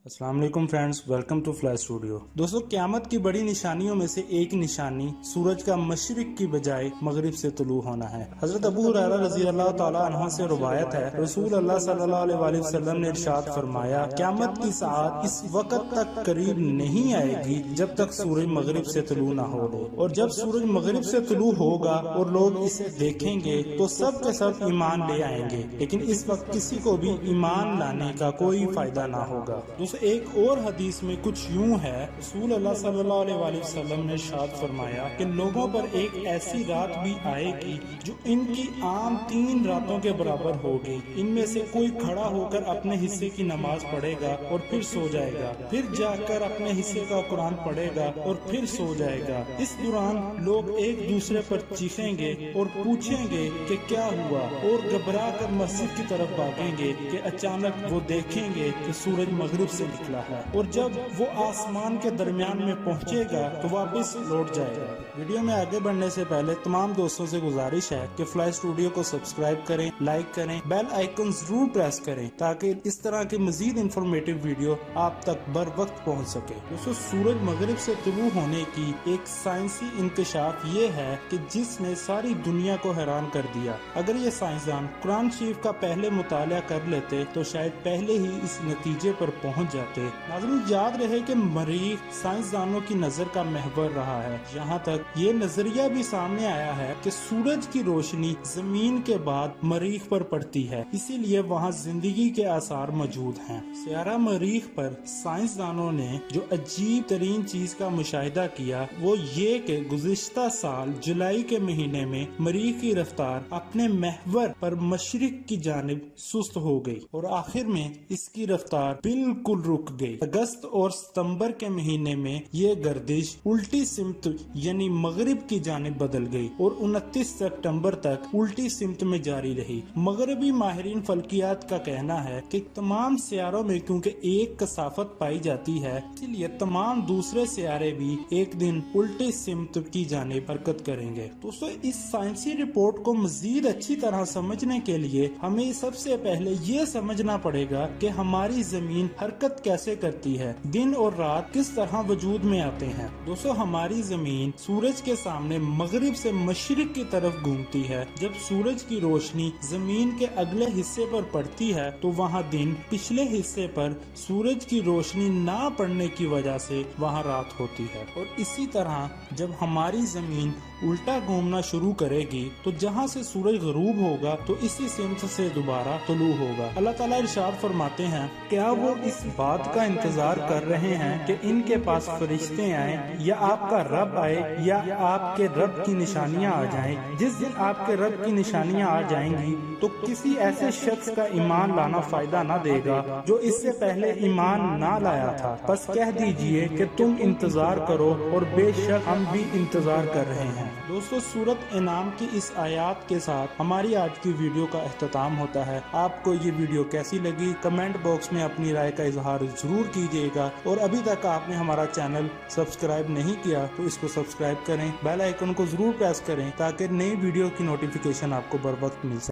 السلام علیکم friends, welcome to Fly Studio. دوستو، قیامت کی بڑی نشانیوں میں سے ایک نشانی سورج کا مشرق کی بجائے مغرب سے طلوع ہونا ہے۔ حضرت ابو ہریرہ رضی اللہ تعالیٰ عنہ سے روایت ہے، رسول اللہ صلی اللہ علیہ وآلہ وسلم نے ارشاد فرمایا، قیامت کی ساعت اس وقت تک قریب نہیں آئے گی جب تک سورج مغرب سے طلوع نہ ہو لے، اور جب سورج مغرب سے طلوع ہوگا اور لوگ اسے دیکھیں گے تو سب کے سب ایمان لے آئیں گے، لیکن اس وقت کسی کو بھی ایمان لانے کا کوئی فائدہ نہ ہوگا۔ ایک اور حدیث میں کچھ یوں ہے، رسول اللہ صلی اللہ علیہ وآلہ وسلم نے ارشاد فرمایا کہ لوگوں پر ایک ایسی رات بھی آئے گی جو ان کی عام 3 راتوں کے برابر ہوگی۔ ان میں سے کوئی کھڑا ہو کر اپنے حصے کی نماز پڑھے گا اور پھر سو جائے گا، پھر جا کر اپنے حصے کا قرآن پڑھے گا اور پھر سو جائے گا۔ اس دوران لوگ ایک دوسرے پر چیخیں گے اور پوچھیں گے کہ کیا ہوا، اور گھبرا کر مسجد کی طرف بھاگیں گے کہ اچانک وہ دیکھیں گے کہ سورج مغرب سے نکلا ہے، اور جب وہ آسمان کے درمیان میں پہنچے گا تو واپس لوٹ جائے گا۔ ویڈیو میں آگے بڑھنے سے پہلے تمام دوستوں سے گزارش ہے کہ فلائی اسٹوڈیو کو سبسکرائب کریں، لائک کریں، بیل آئیکن ضرور پریس کریں تاکہ اس طرح کی مزید انفارمیٹیو ویڈیو آپ تک بر وقت پہنچ سکے۔ دوستو، سورج مغرب سے طلوع ہونے کی ایک سائنسی انکشاف یہ ہے کہ جس نے ساری دنیا کو حیران کر دیا۔ اگر یہ سائنسدان قرآن شریف کا پہلے مطالعہ کر لیتے تو شاید پہلے ہی اس نتیجے پر پہنچ جاتے۔ ناظرین، یاد رہے کہ مریخ سائنسدانوں کی نظر کا محور رہا ہے، یہاں تک یہ نظریہ بھی سامنے آیا ہے کہ سورج کی روشنی زمین کے بعد مریخ پر پڑتی ہے، اسی لیے وہاں زندگی کے آثار موجود ہیں۔ سیارہ مریخ پر سائنسدانوں نے جو عجیب ترین چیز کا مشاہدہ کیا وہ یہ کہ گزشتہ سال جولائی کے مہینے میں مریخ کی رفتار اپنے محور پر مشرق کی جانب سست ہو گئی، اور آخر میں اس کی رفتار بالکل رک گئی۔ اگست اور ستمبر کے مہینے میں یہ گردش الٹی سمت یعنی مغرب کی جانب بدل گئی اور 29 سپٹمبر تک الٹی سمت میں جاری رہی۔ مغربی ماہرین فلکیات کا کہنا ہے کہ تمام سیاروں میں کیونکہ ایک کثافت پائی جاتی ہے، اس لیے تمام دوسرے سیارے بھی ایک دن الٹی سمت کی جانب حرکت کریں گے۔ دوستو، اس سائنسی رپورٹ کو مزید اچھی طرح سمجھنے کے لیے ہمیں سب سے پہلے یہ سمجھنا پڑے گا کہ ہماری زمین حرکت کیسے کرتی ہے، دن اور رات کس طرح وجود میں آتے ہیں۔ دوستو، ہماری زمین سورج کے سامنے مغرب سے مشرق کی طرف گھومتی ہے۔ جب سورج کی روشنی زمین کے اگلے حصے پر پڑتی ہے تو وہاں دن، پچھلے حصے پر سورج کی روشنی نہ پڑنے کی وجہ سے وہاں رات ہوتی ہے، اور اسی طرح جب ہماری زمین الٹا گھومنا شروع کرے گی تو جہاں سے سورج غروب ہوگا تو اسی سمت سے دوبارہ طلوع ہوگا۔ اللہ تعالیٰ ارشاد فرماتے ہیں، کیا وہ اس بات کا انتظار کر رہے ہیں کہ ان کے پاس فرشتے آئیں یا آپ کا رب آئے یا آپ کے رب کی نشانیاں آ جائیں؟ جس دن آپ کے رب کی نشانیاں آ جائیں گی تو کسی ایسے شخص کا ایمان لانا فائدہ نہ دے گا جو اس سے پہلے ایمان نہ لایا تھا۔ بس کہہ دیجئے کہ تم انتظار کرو اور بے شک ہم بھی انتظار کر رہے ہیں۔ دوستو، سورۃ انعام کی اس آیات کے ساتھ ہماری آج کی ویڈیو کا اختتام ہوتا ہے۔ آپ کو یہ ویڈیو کیسی لگی کمنٹ باکس میں اپنی رائے کا اظہار ضرور کیجیے گا، اور ابھی تک آپ نے ہمارا چینل سبسکرائب نہیں کیا تو اس کو سبسکرائب کریں، بیل آئیکن کو ضرور پریس کریں تاکہ نئی ویڈیو کی نوٹیفیکیشن آپ کو بر وقت مل سکے۔